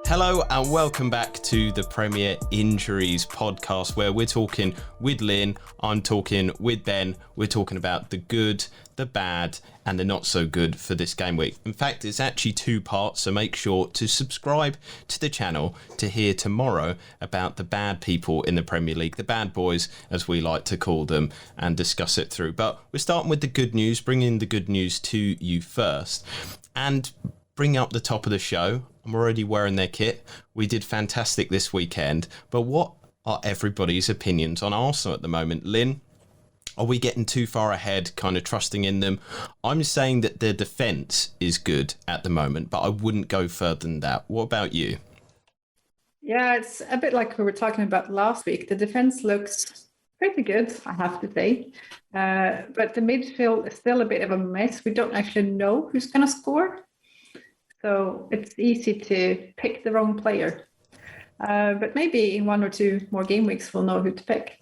Hello and welcome back to the Premier Injuries podcast, where we're talking with Lynn, I'm talking with Ben, we're talking about the good, the bad and the not so good for this game week. In fact, it's actually two parts, so make sure to subscribe to the channel to hear tomorrow about the bad people in the Premier League, the bad boys as we like to call them, and discuss it through. But we're starting with the good news, bringing the good news to you first. And bring up the top of the show. I'm already wearing their kit. We did fantastic this weekend. But what are everybody's opinions on Arsenal at the moment? Lynn, are we getting too far ahead, kind of trusting in them? I'm saying that their defence is good at the moment, but I wouldn't go further than that. What about you? Yeah, it's a bit like we were talking about last week. The defence looks pretty good, I have to say. But the midfield is still a bit of a mess. We don't actually know who's going to score. So it's easy to pick the wrong player. But maybe in one or two more game weeks, we'll know who to pick.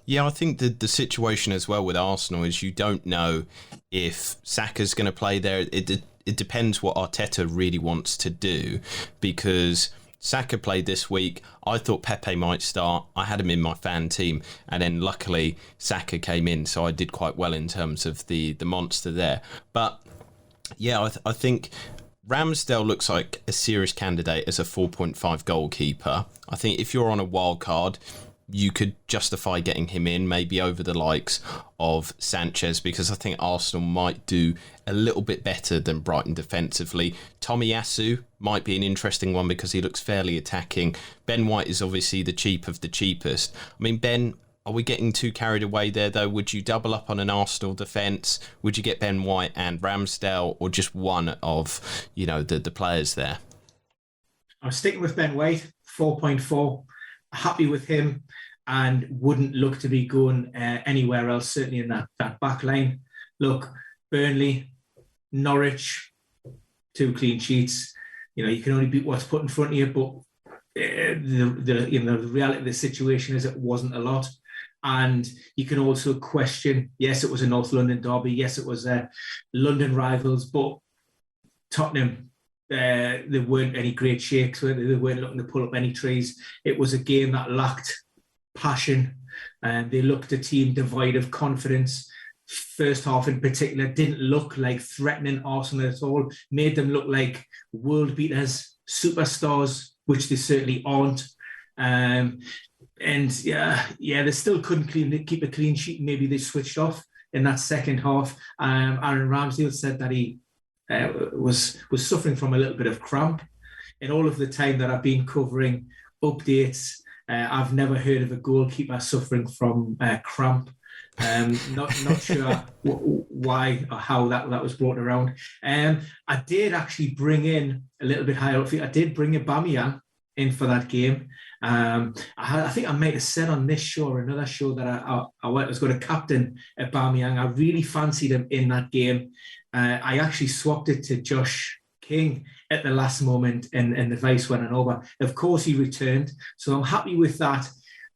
Yeah, I think the situation as well with Arsenal is you don't know if Saka's going to play there. It depends what Arteta really wants to do, because Saka played this week. I thought Pepe might start. I had him in my fan team, and then luckily Saka came in, so I did quite well in terms of the monster there. But yeah, I think Ramsdale looks like a serious candidate as a 4.5 goalkeeper. I think if you're on a wild card, you could justify getting him in, maybe over the likes of Sanchez, because I think Arsenal might do a little bit better than Brighton defensively. Tomiyasu might be an interesting one because he looks fairly attacking. Ben White is obviously the cheap of the cheapest. I mean, Ben, are we getting too carried away there, though? Would you double up on an Arsenal defence? Would you get Ben White and Ramsdale, or just one of, the players there? I'm sticking with Ben White, 4.4. Happy with him, and wouldn't look to be going anywhere else, certainly in that back line. Look, Burnley, Norwich, 2 clean sheets. You can only beat what's put in front of you, but the reality of the situation is it wasn't a lot. And you can also question, yes, it was a North London derby. Yes, it was London rivals, but Tottenham, there weren't any great shakes. They weren't looking to pull up any trees. It was a game that lacked passion, and they looked a team devoid of confidence. First half in particular didn't look like threatening Arsenal at all. Made them look like world beaters, superstars, which they certainly aren't. And they still couldn't keep a clean sheet. Maybe they switched off in that second half. Aaron Ramsdale said that he was suffering from a little bit of cramp. In all of the time that I've been covering updates, I've never heard of a goalkeeper suffering from cramp. Not sure why or how that was brought around. I did actually bring in a little bit higher up. I did bring Aubameyang in for that game. I think I might have said on this show or another show that I was going to captain Aubameyang. I really fancied him in that game. I actually swapped it to Josh King at the last moment, and the vice went over. Of course, he returned, so I'm happy with that.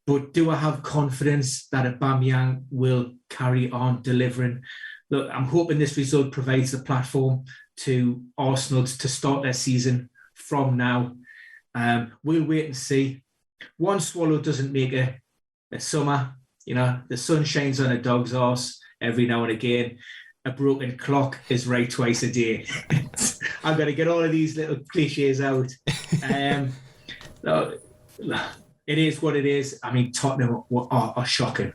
But do I have confidence that Aubameyang will carry on delivering? Look, I'm hoping this result provides the platform to Arsenal to start their season from now. We'll wait and see. One swallow doesn't make a summer. The sun shines on a dog's arse every now and again. A broken clock is right twice a day. I've got to get all of these little cliches out. It is what it is. I mean, Tottenham are shocking.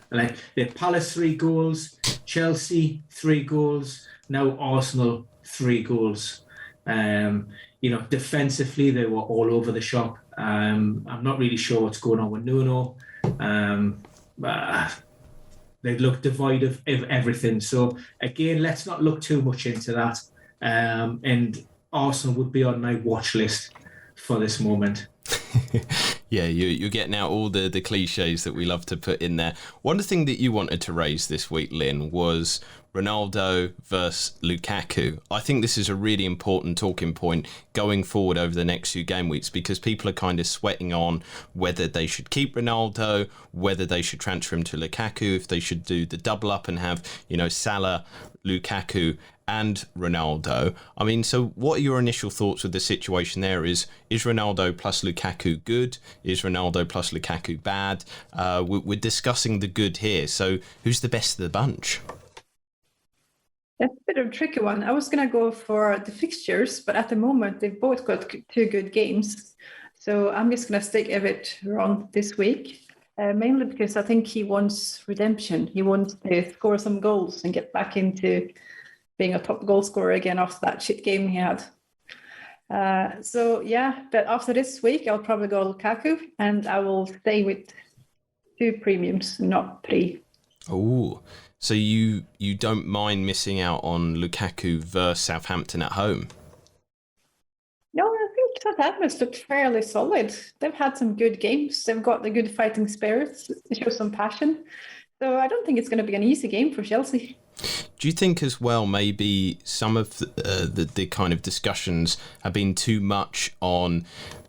Like, the Palace 3 goals, Chelsea 3 goals, now Arsenal 3 goals. Defensively, they were all over the shop. I'm not really sure what's going on with Nuno. They look devoid of everything. So, again, let's not look too much into that. And Arsenal would be on my watch list for this moment. Yeah, you're getting out all the cliches that we love to put in there. One thing that you wanted to raise this week, Lynn, was Ronaldo versus Lukaku. I think this is a really important talking point going forward over the next few game weeks, because people are kind of sweating on whether they should keep Ronaldo, whether they should transfer him to Lukaku, if they should do the double up and have, Salah Lukaku and Ronaldo. I mean, so what are your initial thoughts with the situation there? Is Ronaldo plus Lukaku good? Is Ronaldo plus Lukaku bad? We're discussing the good here. So who's the best of the bunch? That's a bit of a tricky one. I was going to go for the fixtures, but at the moment, they've both got 2 good games. So I'm just going to stick Everett on this week, mainly because I think he wants redemption. He wants to score some goals and get back into being a top goal scorer again after that shit game he had. But after this week, I'll probably go Lukaku, and I will stay with 2 premiums, not 3. Oh, so you don't mind missing out on Lukaku versus Southampton at home? No, I think Southampton's looked fairly solid. They've had some good games. They've got the good fighting spirits. They show some passion. So I don't think it's going to be an easy game for Chelsea. Do you think as well maybe some of the kind of discussions have been too much on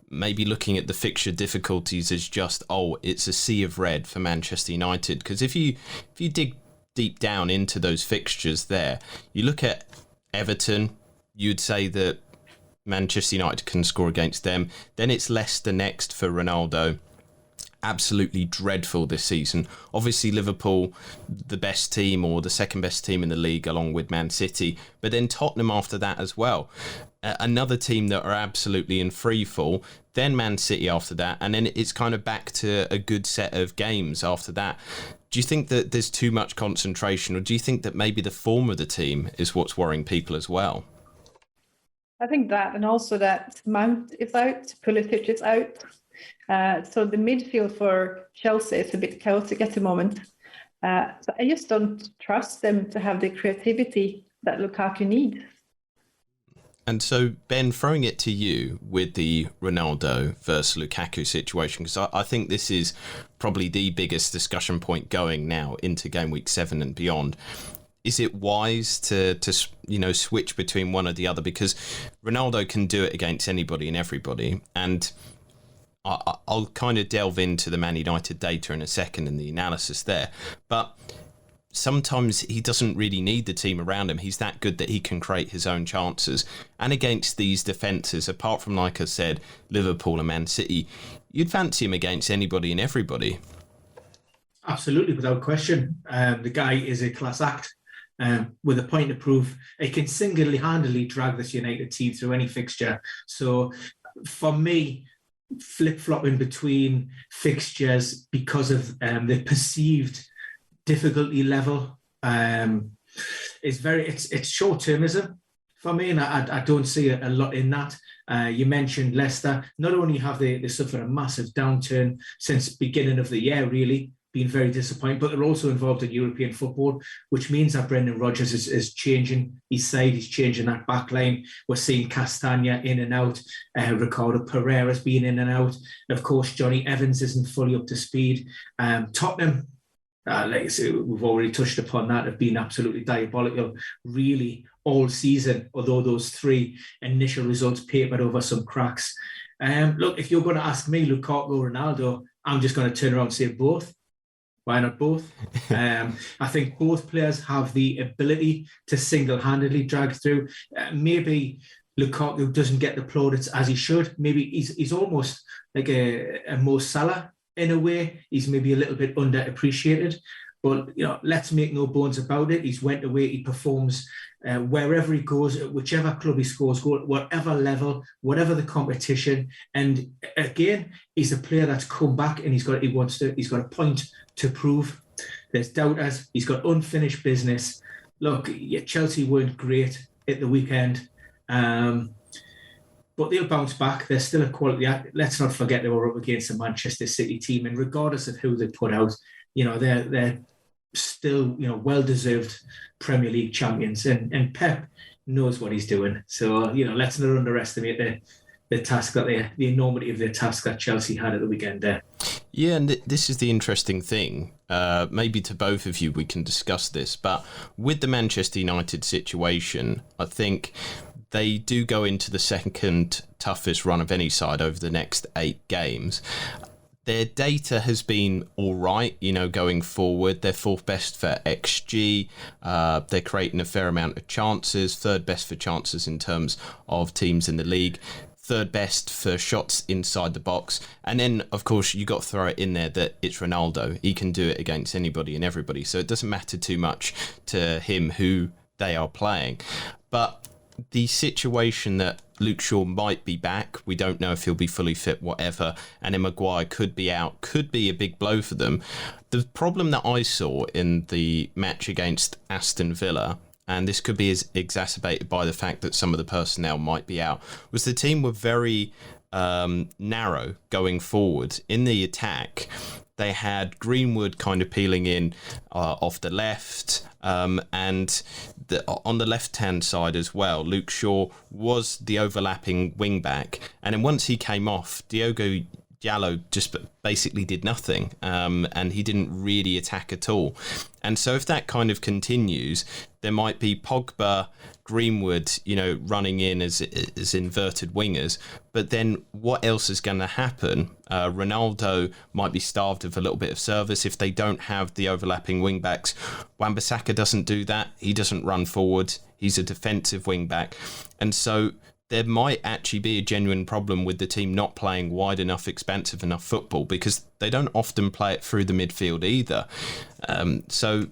maybe looking at the fixture difficulties as just, it's a sea of red for Manchester United? Because if you dig deep down into those fixtures there, you look at Everton, you'd say that Manchester United can score against them. Then it's Leicester next for Ronaldo. Absolutely dreadful this season. Obviously Liverpool, the best team or the second best team in the league along with Man City, but then Tottenham after that as well. Another team that are absolutely in free fall, then Man City after that, and then it's kind of back to a good set of games after that. Do you think that there's too much concentration, or do you think that maybe the form of the team is what's worrying people as well? I think that, and also that Mount is out, Pulisic is out. So the midfield for Chelsea is a bit chaotic at the moment. So I just don't trust them to have the creativity that Lukaku needs. And so, Ben, throwing it to you with the Ronaldo versus Lukaku situation, because I think this is probably the biggest discussion point going now into game week 7 and beyond. Is it wise to switch between one or the other? Because Ronaldo can do it against anybody and everybody. And I'll kind of delve into the Man United data in a second and the analysis there. But sometimes he doesn't really need the team around him. He's that good that he can create his own chances. And against these defences, apart from, like I said, Liverpool and Man City, you'd fancy him against anybody and everybody. Absolutely, without question. The guy is a class act. With a point to prove, he can single-handedly drag this United team through any fixture. So for me, flip-flopping between fixtures because of the perceived difficulty level is it's short-termism for me, and I don't see a lot in that. You mentioned Leicester. Not only have they suffered a massive downturn since beginning of the year, really, been very disappointed, but they're also involved in European football, which means that Brendan Rodgers is changing his side, he's changing that back line. We're seeing Castagna in and out, Ricardo Pereira's being in and out. And of course, Johnny Evans isn't fully up to speed. Tottenham, like I say, we've already touched upon that, have been absolutely diabolical, really, all season, although those 3 initial results papered over some cracks. Look, if you're going to ask me, Lukaku or Ronaldo, I'm just going to turn around and say both. Why not both? I think both players have the ability to single-handedly drag through. Maybe Lukaku doesn't get the plaudits as he should. Maybe he's almost like a Mo Salah in a way. He's maybe a little bit underappreciated. But, let's make no bones about it. He's went away. He performs wherever he goes, whichever club he scores goal, whatever level, whatever the competition. And again, he's a player that's come back and he's got a point to prove. There's doubters. He's got unfinished business. Look, Chelsea weren't great at the weekend, but they'll bounce back. They're still a quality. Let's not forget they were up against a Manchester City team, and regardless of who they put out, they're still, well-deserved Premier League champions, and Pep knows what he's doing. So, let's not underestimate the task that the enormity of the task that Chelsea had at the weekend there. Yeah, and this is the interesting thing. Maybe to both of you, we can discuss this, but with the Manchester United situation, I think they do go into the second toughest run of any side over the next 8 games. their data has been all right, going forward. They're fourth best for XG. They're creating a fair amount of chances, third best for chances in terms of teams in the league, third best for shots inside the box. And then, of course, you got to throw it in there that it's Ronaldo. He can do it against anybody and everybody. So it doesn't matter too much to him who they are playing. But the situation that Luke Shaw might be back, we don't know if he'll be fully fit, whatever, and then Maguire could be out, could be a big blow for them. The problem that I saw in the match against Aston Villa, and this could be exacerbated by the fact that some of the personnel might be out, was the team were very narrow going forward in the attack. They had Greenwood kind of peeling in off the left, and on the left-hand side as well, Luke Shaw was the overlapping wing-back. And then once he came off, Diogo Jota just basically did nothing, and he didn't really attack at all. And so if that kind of continues, there might be Pogba, Greenwood, running in as inverted wingers. But then what else is going to happen? Ronaldo might be starved of a little bit of service if they don't have the overlapping wing backs. Wan-Bissaka doesn't do that. He doesn't run forward. He's a defensive wing back. And so there might actually be a genuine problem with the team not playing wide enough, expansive enough football, because they don't often play it through the midfield either. So,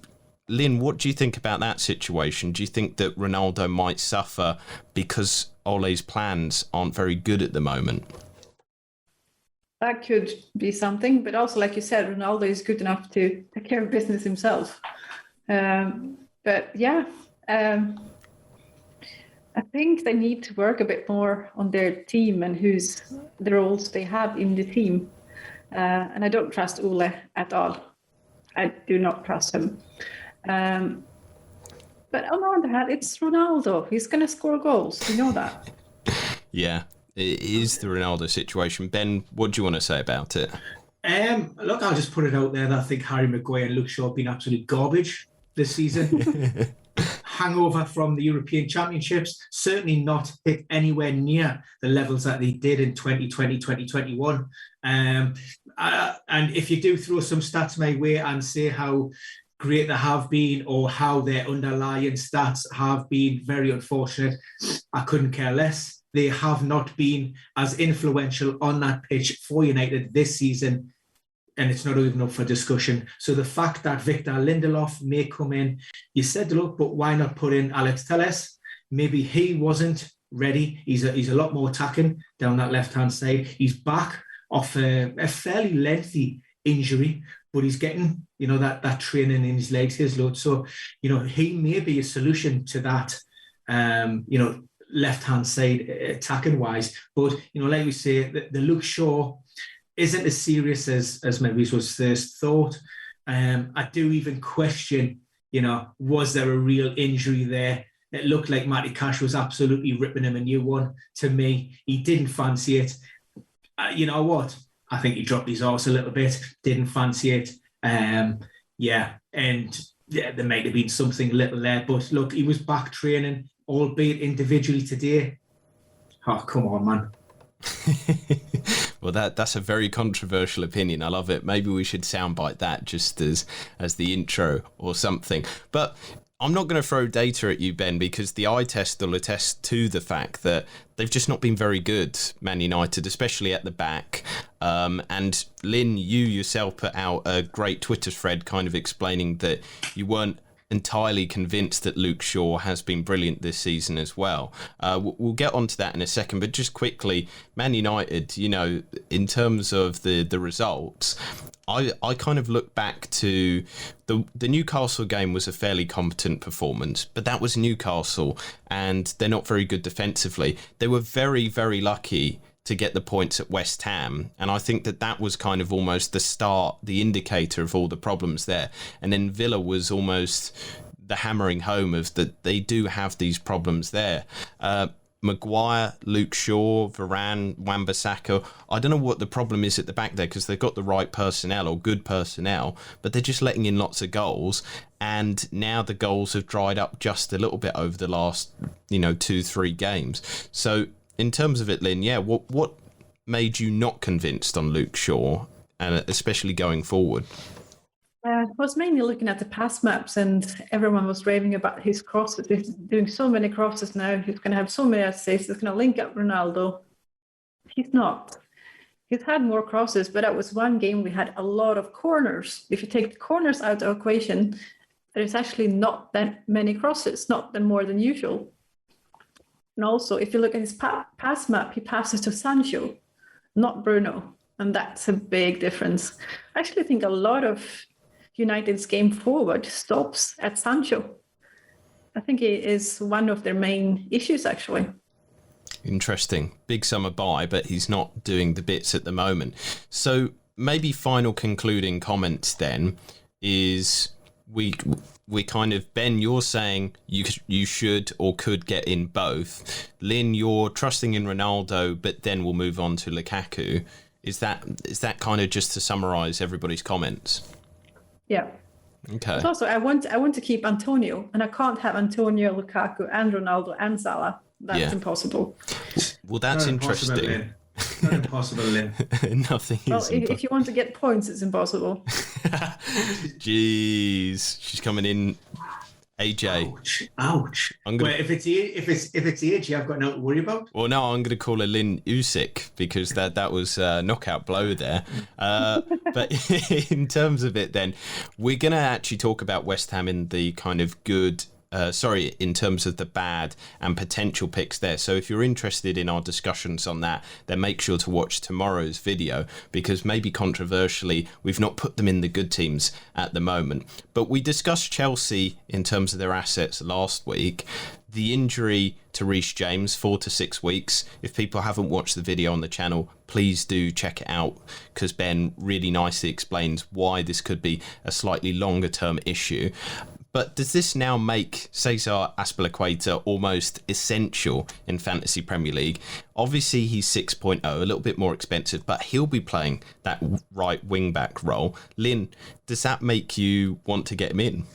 Lynn, what do you think about that situation? Do you think that Ronaldo might suffer because Ole's plans aren't very good at the moment? That could be something, but also, like you said, Ronaldo is good enough to take care of business himself. But yeah, I think they need to work a bit more on their team and who's the roles they have in the team. And I don't trust Ole at all. I do not trust him. But on the other hand, it's Ronaldo. He's going to score goals. You know that. Yeah, it is the Ronaldo situation. Ben, what do you want to say about it? Look, I'll just put it out there that I think Harry Maguire and Luke Shaw have been absolute garbage this season. Hangover from the European Championships, certainly not hit anywhere near the levels that they did in 2020, 2021. And if you do throw some stats my way and say how great they have been or how their underlying stats have been very unfortunate, I couldn't care less. They have not been as influential on that pitch for United this season, and it's not even up for discussion. So the fact that Victor Lindelof may come in, you said, look, but why not put in Alex Telles? Maybe he wasn't ready. He's a lot more attacking down that left-hand side. He's back off a fairly lengthy injury, but he's getting, that training in his legs, his load. So, he may be a solution to that, left-hand side attacking-wise. But, like we say, the Luke Shaw isn't as serious as maybe was first thought. I do even question, was there a real injury there? It looked like Matty Cash was absolutely ripping him a new one. To me, he didn't fancy it. You know what? I think he dropped his arse a little bit, didn't fancy it. And there might have been something little there. But look, he was back training, albeit individually today. Oh, come on, man. Well, that's a very controversial opinion. I love it. Maybe we should soundbite that just as the intro or something. But I'm not going to throw data at you, Ben, because the eye test will attest to the fact that they've just not been very good, Man United, especially at the back. And Lynn, you yourself put out a great Twitter thread kind of explaining that you weren't entirely convinced that Luke Shaw has been brilliant this season as well. We'll get onto that in a second, but just quickly, Man United, in terms of the results, I kind of look back to the Newcastle game was a fairly competent performance, but that was Newcastle and they're not very good defensively. They were very, very lucky to get the points at West Ham, and I think that was kind of almost the indicator of all the problems there. And then Villa was almost the hammering home of that they do have these problems there. Maguire, Luke Shaw, Varane, Wan-Bissaka, I don't know what the problem is at the back there, because they've got the right personnel or good personnel, but they're just letting in lots of goals, and now the goals have dried up just a little bit over the last 2-3 games. So in terms of it, Lynn, what made you not convinced on Luke Shaw and especially going forward? I was mainly looking at the pass maps, and everyone was raving about his crosses. He's doing so many crosses now. He's going to have so many assists. He's going to link up Ronaldo. He's not. He's had more crosses, but that was one game we had a lot of corners. If you take the corners out of the equation, there's actually not that many crosses, not more than usual. And also, if you look at his pass map, he passes to Sancho, not Bruno. And that's a big difference. I actually think a lot of United's game forward stops at Sancho. I think it is one of their main issues, actually. Interesting. Big summer buy, but he's not doing the bits at the moment. So maybe final concluding comments then is we kind of, Ben, you're saying you should or could get in both. Linn, you're trusting in Ronaldo, but then we'll move on to Lukaku. Is that kind of just to summarise everybody's comments? Yeah. Okay. But also, I want to keep Antonio, and I can't have Antonio, Lukaku, and Ronaldo and Salah. That's impossible. Well, that's interesting. Not impossible, Linn. Nothing well, is if you want to get points, it's impossible. Jeez, she's coming in. AJ. Ouch. Well, if it's AJ, I've got nothing to worry about. Well, no, I'm going to call her Linn Usyk because that was a knockout blow there. But in terms of it, then we're going to actually talk about West Ham in the kind of good. In terms of the bad and potential picks there. So if you're interested in our discussions on that, then make sure to watch tomorrow's video, because maybe controversially, we've not put them in the good teams at the moment. But we discussed Chelsea in terms of their assets last week. The injury to Reece James, 4 to 6 weeks. If people haven't watched the video on the channel, please do check it out, because Ben really nicely explains why this could be a slightly longer term issue. But does this now make Cesar Azpilicueta almost essential in Fantasy Premier League? Obviously, he's 6.0, a little bit more expensive, but he'll be playing that right wing-back role. Linn, does that make you want to get him in?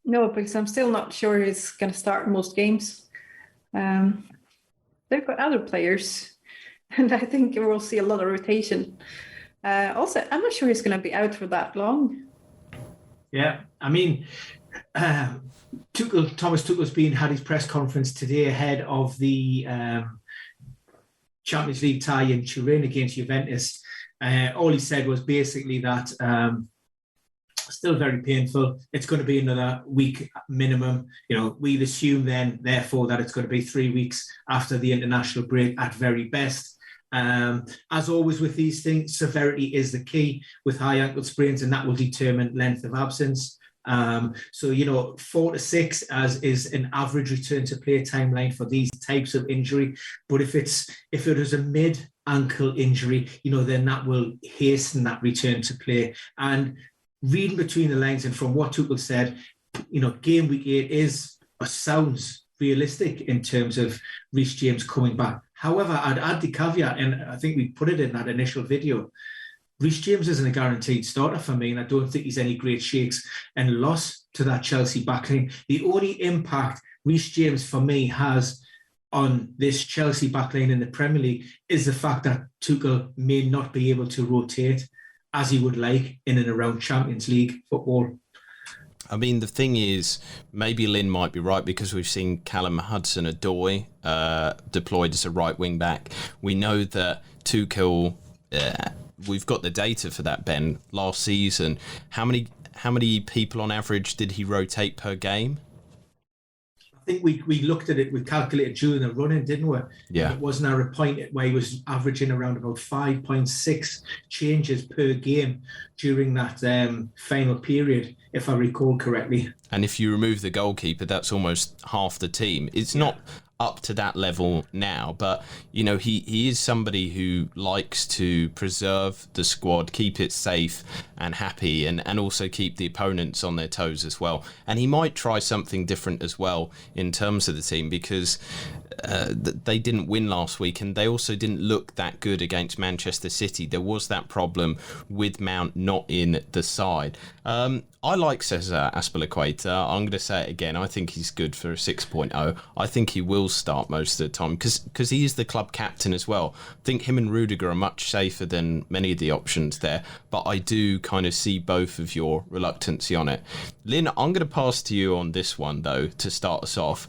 No, because I'm still not sure he's going to start most games. They've got other players, and I think we'll see a lot of rotation. Also, I'm not sure he's going to be out for that long. Yeah, I mean, Thomas Tuchel's had his press conference today ahead of the Champions League tie in Turin against Juventus. All he said was basically that still very painful. It's going to be another week minimum. We'd assume then, therefore, that it's going to be 3 weeks after the international break at very best. As always with these things, severity is the key with high ankle sprains, and that will determine length of absence. 4 to 6 as is an average return to play timeline for these types of injury. But if it is a mid ankle injury, then that will hasten that return to play. And reading between the lines and from what Tuchel said, game week 8 sounds realistic in terms of Reece James coming back. However, I'd add the caveat, and I think we put it in that initial video, Reece James isn't a guaranteed starter for me, and I don't think he's any great shakes and loss to that Chelsea backline. The only impact Reece James, for me, has on this Chelsea backline in the Premier League is the fact that Tuchel may not be able to rotate as he would like in and around Champions League football. I mean, the thing is, maybe Linn might be right, because we've seen Callum Hudson-Odoi deployed as a right wing back. We know that Tuchel, we've got the data for that, Ben. Last season, how many people on average did he rotate per game? I think we looked at it, we calculated during the run-in, didn't we? Yeah. It wasn't a point where he was averaging around about 5.6 changes per game during that final period, if I recall correctly. And if you remove the goalkeeper, that's almost half the team. It's not up to that level now, but he is somebody who likes to preserve the squad, keep it safe and happy, and also keep the opponents on their toes as well. And he might try something different as well in terms of the team, because they didn't win last week, and they also didn't look that good against Manchester City. There was that problem with Mount not in the side. I like Cesar Azpilicueta. I'm going to say it again. I think he's good for a 6.0. I think he will start most of the time because he is the club captain as well. I think him and Rudiger are much safer than many of the options there. But I do kind of see both of your reluctancy on it. Lynn, I'm going to pass to you on this one, though, to start us off.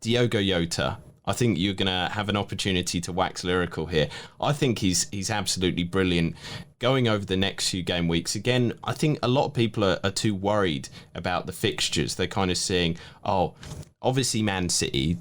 Diogo Jota. I think you're going to have an opportunity to wax lyrical here. I think he's absolutely brilliant. Going over the next few game weeks, again, I think a lot of people are too worried about the fixtures. They're kind of saying, oh, obviously Man City,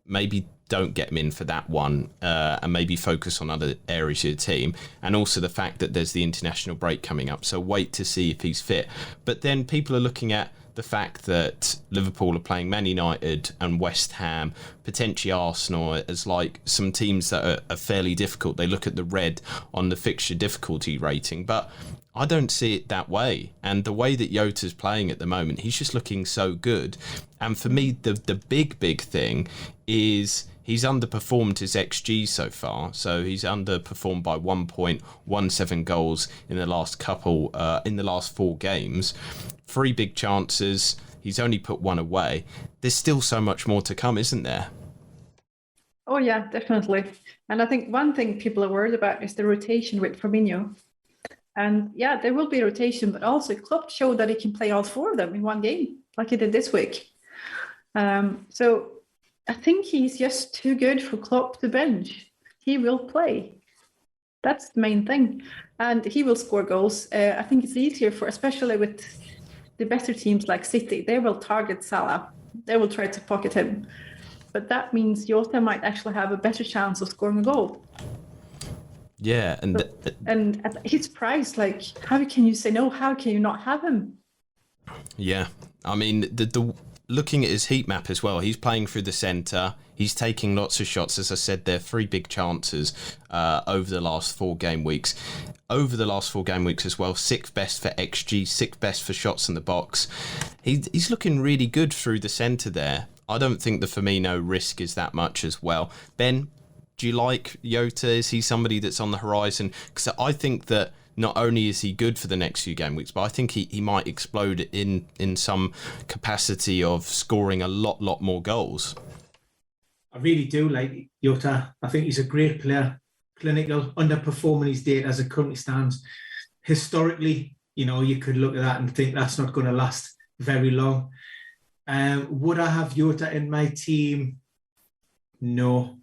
maybe don't get him in for that one and maybe focus on other areas of the team. And also the fact that there's the international break coming up. So wait to see if he's fit. But then people are looking at the fact that Liverpool are playing Man United and West Ham, potentially Arsenal, as like some teams that are fairly difficult. They look at the red on the fixture difficulty rating, but I don't see it that way. And the way that Jota's playing at the moment, he's just looking so good. And for me, the big thing is he's underperformed his XG so far. So he's underperformed by 1.17 goals in the last 4 games. 3 big chances. He's only put 1 away. There's still so much more to come, isn't there? Oh, yeah, definitely. And I think one thing people are worried about is the rotation with Firmino. And yeah, there will be a rotation, but also Klopp showed that he can play all 4 of them in one game, like he did this week. So I think he's just too good for Klopp to bench. He will play. That's the main thing. And he will score goals. I think it's easier especially with the better teams like City, they will target Salah. They will try to pocket him. But that means Jota might actually have a better chance of scoring a goal. Yeah. And at his price, like, how can you say no? How can you not have him? Yeah. I mean, the looking at his heat map as well, he's playing through the centre. He's taking lots of shots. As I said, there are 3 big chances over the last 4 game weeks. Over the last 4 game weeks as well, 6th best for XG, 6th best for shots in the box. He's looking really good through the centre there. I don't think the Firmino risk is that much as well. Ben, do you like Jota? Is he somebody that's on the horizon? Because I think that not only is he good for the next few game weeks, but I think he might explode in some capacity of scoring a lot more goals. I really do like Jota. I think he's a great player, clinical, underperforming his date as it currently stands. Historically, you could look at that and think that's not going to last very long. Would I have Jota in my team? No.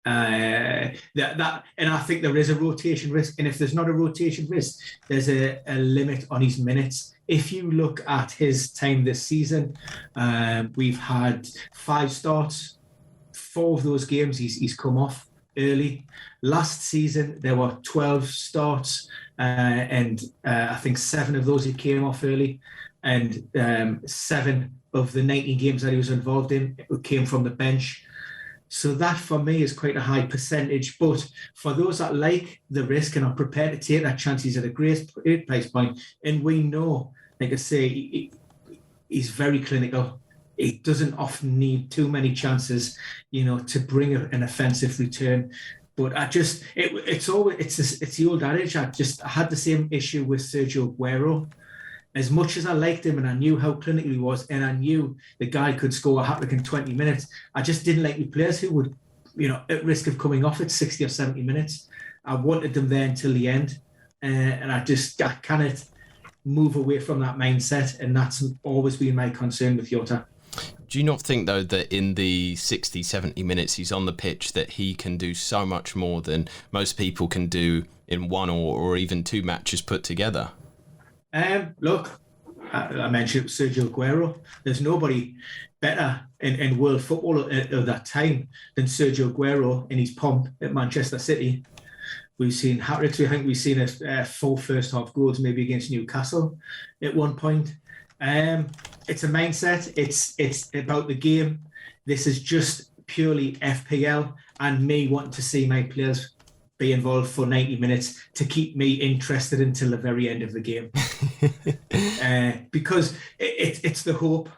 And I think there is a rotation risk, and if there's not a rotation risk, there's a limit on his minutes. If you look at his time this season, we've had 5 starts. 4 of those games he's come off early. Last season there were 12 starts, and I think 7 of those he came off early, and 7 of the 19 games that he was involved in came from the bench. So that for me is quite a high percentage. But for those that like the risk and are prepared to take that chance, he's at a great price point. And we know, like I say, he's very clinical. He doesn't often need too many chances, to bring an offensive return. But it's the old adage. I had the same issue with Sergio Aguero. As much as I liked him and I knew how clinical he was, and I knew the guy could score a hat-trick in 20 minutes, I just didn't like the players who would, at risk of coming off at 60 or 70 minutes. I wanted them there until the end. And I cannot move away from that mindset. And that's always been my concern with Jota. Do you not think, though, that in the 60, 70 minutes he's on the pitch, that he can do so much more than most people can do in 1 or even 2 matches put together? Look, I mentioned Sergio Aguero. There's nobody better in world football at that time than Sergio Aguero in his pomp at Manchester City. We've seen hat-tricks. I think we've seen a full first-half goals maybe against Newcastle at one point. It's a mindset. It's about the game. This is just purely FPL and me wanting to see my players be involved for 90 minutes to keep me interested until the very end of the game. Because it's the hope.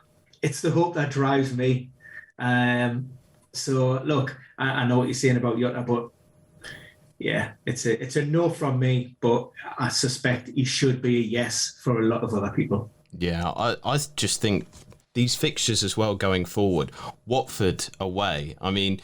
It's the hope that drives me. So look, I know what you're saying about Jota, but yeah, it's a no from me, but I suspect he should be a yes for a lot of other people. Yeah, I just think these fixtures as well going forward. Watford away. I mean,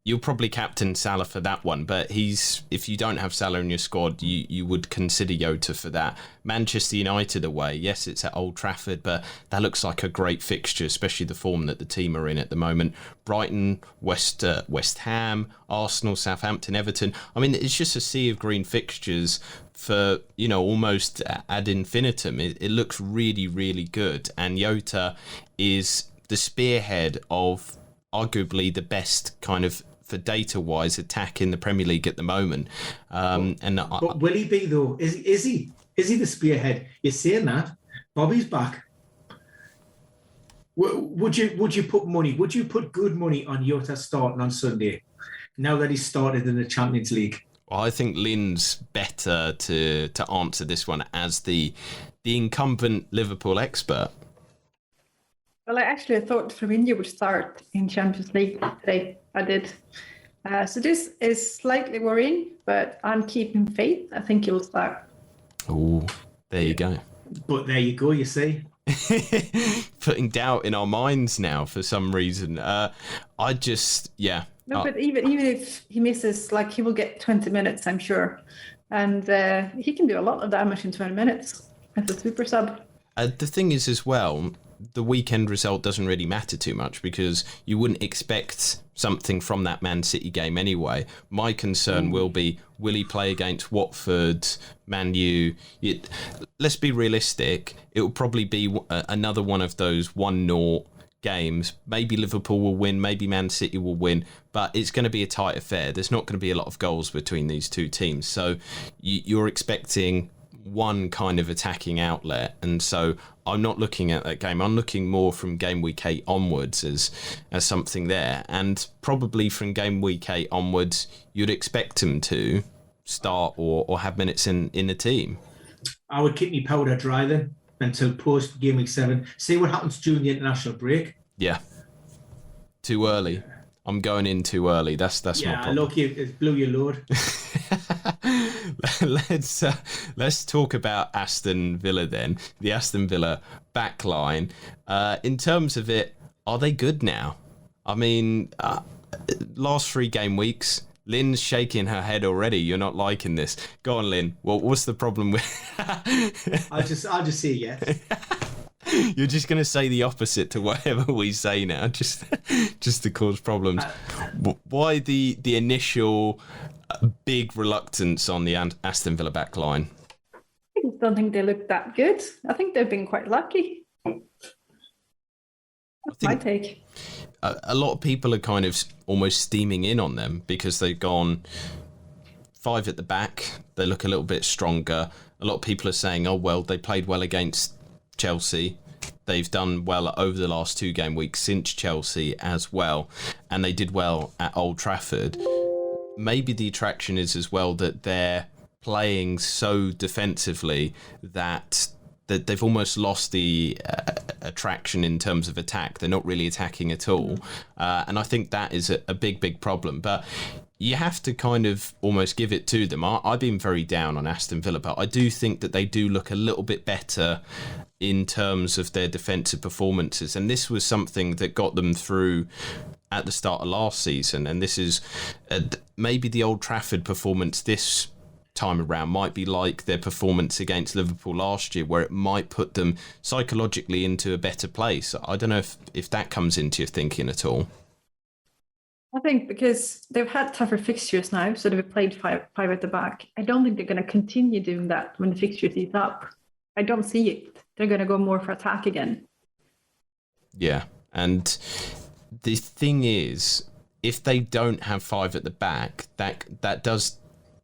you'll probably captain Salah for that one, but if you don't have Salah in your squad, you would consider Jota for that. Manchester United away. Yes, it's at Old Trafford, but that looks like a great fixture, especially the form that the team are in at the moment. Brighton, West Ham, Arsenal, Southampton, Everton. I mean, it's just a sea of green fixtures for, almost ad infinitum. It looks really, really good. And Jota is the spearhead of arguably the best kind of, for data-wise, attack in the Premier League at the moment. But will he be, though? Is he the spearhead? You're saying that. Bobby's back. Would you put money? Would you put good money on Jota starting on Sunday, now that he's started in the Champions League? Well, I think Lynn's better to answer this one as the incumbent Liverpool expert. Well, I thought Firmino would start in Champions League today. I did. So this is slightly worrying, but I'm keeping faith. I think he'll start. Oh, there you go. But there you go, you see. Putting doubt in our minds now for some reason. No, but even if he misses, he will get 20 minutes, I'm sure. And he can do a lot of damage in 20 minutes as a super sub. The thing is as well, the weekend result doesn't really matter too much because you wouldn't expect something from that Man City game anyway. My concern will he play against Watford, Man U? Let's be realistic. It will probably be another one of those 1-0 games. Maybe Liverpool will win, maybe Man City will win, but it's going to be a tight affair. There's not going to be a lot of goals between these two teams. So you're expecting one kind of attacking outlet, and so I'm not looking at that game. I'm looking more from game week 8 onwards as something there, and probably from game week 8 onwards you'd expect him to start or have minutes in the team. I would keep me powder dry then until post game week 7. See what happens during the international break. Yeah, too early. I'm going in too early. That's my problem. Look, it blew your load. Let's talk about Aston Villa then. The Aston Villa backline. In terms of it, are they good now? I mean, last 3 game weeks, Lynn's shaking her head already. You're not liking this. Go on, Lynn. What's the problem with? I'll just say yes. You're just going to say the opposite to whatever we say now, just to cause problems. Why the initial big reluctance on the Aston Villa back line? I just don't think they look that good. I think they've been quite lucky. That's my take. A lot of people are kind of almost steaming in on them because they've gone 5 at the back. They look a little bit stronger. A lot of people are saying, oh, well, they played well against Chelsea. They've done well over the last 2 game weeks since Chelsea as well, and they did well at Old Trafford. Maybe the attraction is as well that they're playing so defensively that they've almost lost the attraction in terms of attack. They're not really attacking at all, and I think that is a big problem. But you have to kind of almost give it to them. I've been very down on Aston Villa, but I do think that they do look a little bit better in terms of their defensive performances, and this was something that got them through at the start of last season, and this is maybe the Old Trafford performance this time around might be like their performance against Liverpool last year, where it might put them psychologically into a better place. I don't know if that comes into your thinking at all. I think because they've had tougher fixtures now, so they've played five at the back. I don't think they're going to continue doing that when the fixtures ease up. I don't see it. They're going to go more for attack again. Yeah, and the thing is, if they don't have 5 at the back, that does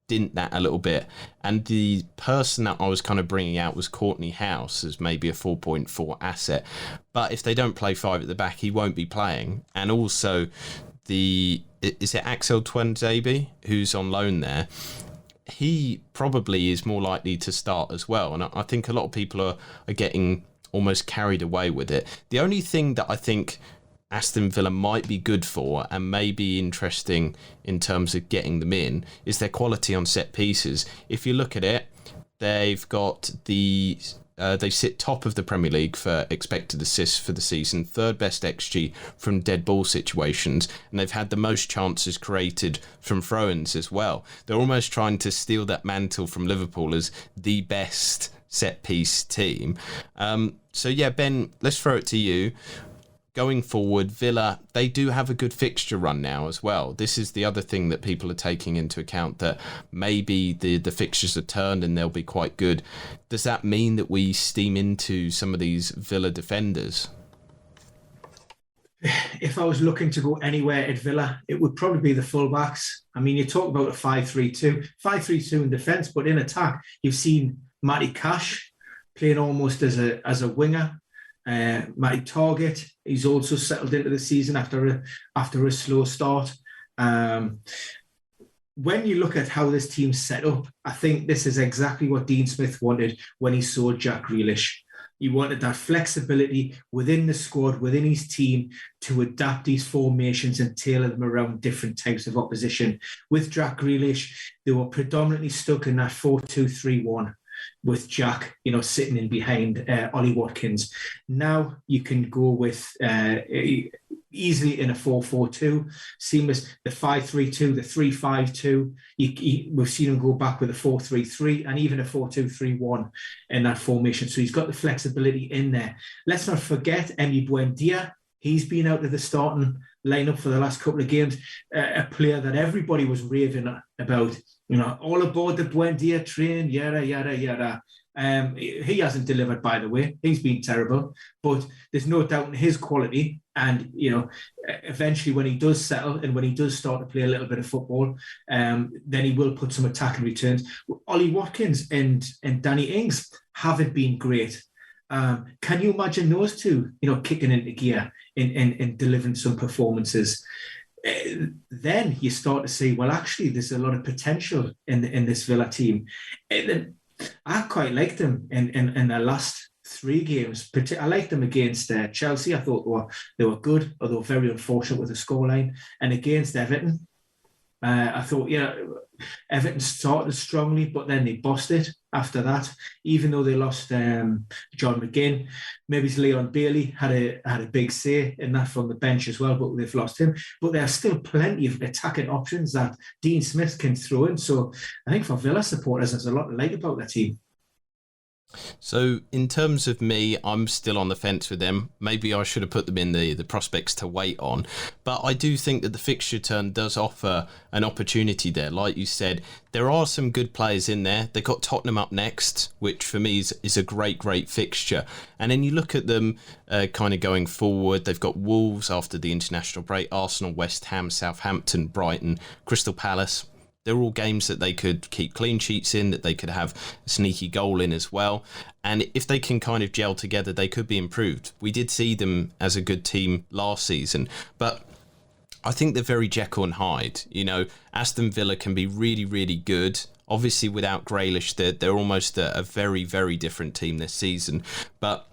dint that a little bit. And the person that I was kind of bringing out was Courtney House as maybe a 4.4 asset. But if they don't play 5 at the back, he won't be playing. And also, is it Axel Tuanzebe who's on loan there? He probably is more likely to start as well. And I think a lot of people are getting almost carried away with it. The only thing that I think Aston Villa might be good for and may be interesting in terms of getting them in is their quality on set pieces. If you look at it, they've got the they sit top of the Premier League for expected assists for the season, third best XG from dead ball situations, and they've had the most chances created from throw-ins as well. They're almost trying to steal that mantle from Liverpool as the best set-piece team. So yeah, Ben, let's throw it to you. Going forward, Villa, they do have a good fixture run now as well. This is the other thing that people are taking into account, that maybe the fixtures are turned and they'll be quite good. Does that mean that we steam into some of these Villa defenders? If I was looking to go anywhere at Villa, it would probably be the fullbacks. I mean, you talk about a 5-3-2. 5-3-2 in defence, but in attack, you've seen Matty Cash playing almost as a winger. Matty Target, he's also settled into the season after a slow start. When you look at how this team's set up, I think this is exactly what Dean Smith wanted when he saw Jack Grealish. He wanted that flexibility within the squad, within his team, to adapt these formations and tailor them around different types of opposition. With Jack Grealish, they were predominantly stuck in that 4-2-3-1. With Jack, sitting in behind Ollie Watkins. Now you can go with easily in a 4-4-2, seamless, the 5-3-2, the 3-5-2. We've seen him go back with a 4-3-3 and even a 4-2-3-1 in that formation. So he's got the flexibility in there. Let's not forget Emi Buendia. He's been out of the starting lineup for the last couple of games, a player that everybody was raving about. All aboard the Buendia train, yada, yada, yada. He hasn't delivered, by the way. He's been terrible, but there's no doubt in his quality. And, eventually when he does settle and when he does start to play a little bit of football, then he will put some attacking returns. Ollie Watkins and Danny Ings haven't been great. Can you imagine those two, kicking into gear and delivering some performances? Then you start to see, well, actually, there's a lot of potential in this Villa team. I quite liked them in their last 3 games. I liked them against Chelsea. I thought they were good, although very unfortunate with the scoreline. And against Everton, I thought, Everton started strongly, but then they bossed it after that. Even though they lost John McGinn, maybe Leon Bailey had a big say in that from the bench as well, but they've lost him. But there are still plenty of attacking options that Dean Smith can throw in. So I think for Villa supporters, there's a lot to like about their team. So in terms of me, I'm still on the fence with them. Maybe I should have put them in the prospects to wait on. But I do think that the fixture turn does offer an opportunity there. Like you said, there are some good players in there. They've got Tottenham up next, which for me is a great fixture. And then you look at them kind of going forward. They've got Wolves after the international break, Arsenal, West Ham, Southampton, Brighton, Crystal Palace. They're all games that they could keep clean sheets in, that they could have a sneaky goal in as well. And if they can kind of gel together, they could be improved. We did see them as a good team last season, but I think they're very Jekyll and Hyde. Aston Villa can be really, really good. Obviously, without Grealish, they're almost a very, very different team this season. But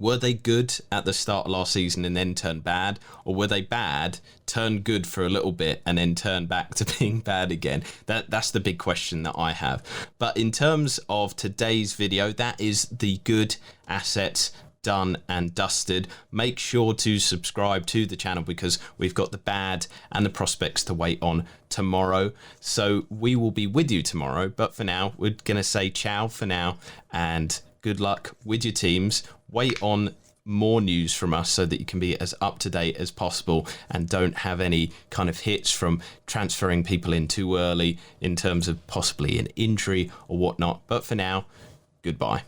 were they good at the start of last season and then turned bad? Or were they bad, turned good for a little bit and then turned back to being bad again? That's the big question that I have. But in terms of today's video, that is the good assets done and dusted. Make sure to subscribe to the channel because we've got the bad and the prospects to wait on tomorrow. So we will be with you tomorrow. But for now, we're going to say ciao for now and good luck with your teams. Wait on more news from us so that you can be as up to date as possible and don't have any kind of hits from transferring people in too early in terms of possibly an injury or whatnot. But for now, goodbye.